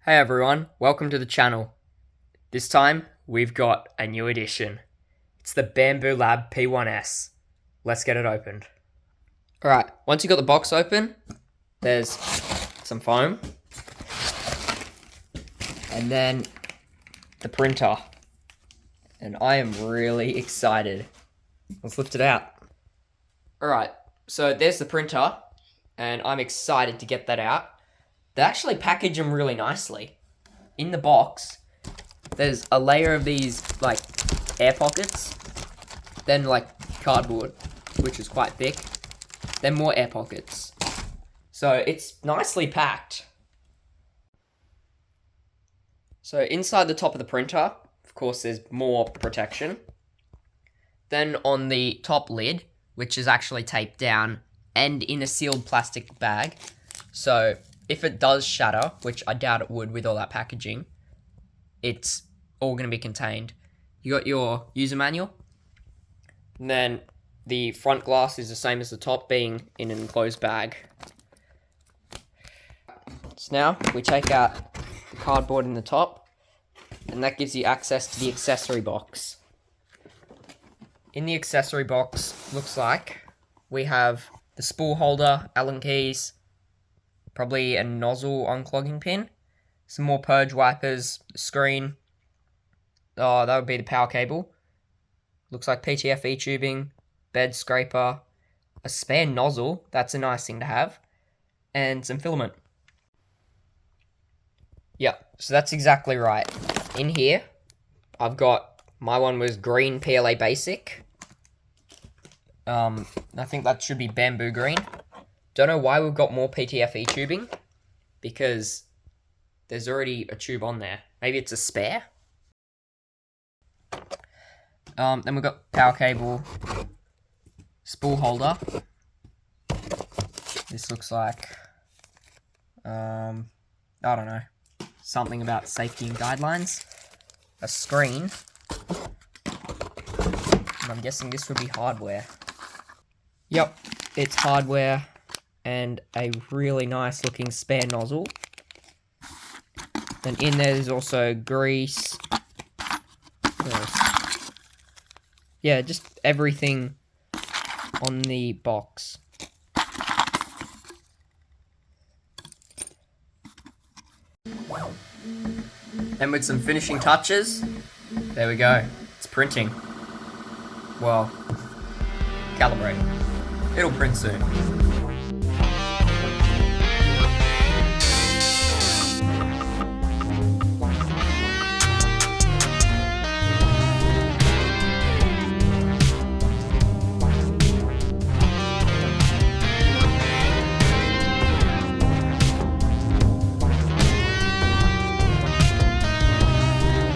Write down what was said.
Hey everyone, welcome to the channel. This time, we've got a new addition. It's the Bambu Lab P1S. Let's get it opened. Alright, once you've got the box open, there's some foam. And then the printer. And I am really excited. Let's lift it out. Alright, so there's the printer. And I'm excited to get that out. They actually package them really nicely. In the box, there's a layer of these, like, air pockets. Then, like, cardboard, which is quite thick. Then more air pockets. So, it's nicely packed. So, inside the top of the printer, of course, there's more protection. Then on the top lid, which is actually taped down and in a sealed plastic bag. So, if it does shatter, which I doubt it would with all that packaging, it's all going to be contained. You got your user manual. And then the front glass is the same as the top, being in an enclosed bag. So now we take out the cardboard in the top, and that gives you access to the accessory box. In the accessory box, looks like we have the spool holder, Allen keys, probably a nozzle unclogging pin, some more purge wipers, screen. Oh, that would be the power cable. Looks like PTFE tubing, bed scraper, a spare nozzle, that's a nice thing to have, and some filament. Yeah, so that's exactly right. In here, I've got, my one was green PLA basic. I think that should be bamboo green. Don't know why we've got more PTFE tubing, because there's already a tube on there. Maybe it's a spare? Then we've got power cable, spool holder. This looks like, I don't know, something about safety and guidelines. A screen. And I'm guessing this would be hardware. Yep, it's hardware. And a really nice looking spare nozzle. And in there's also grease. Yeah, just everything on the box. And with some finishing touches, there we go. It's printing. Well, calibrating. It'll print soon.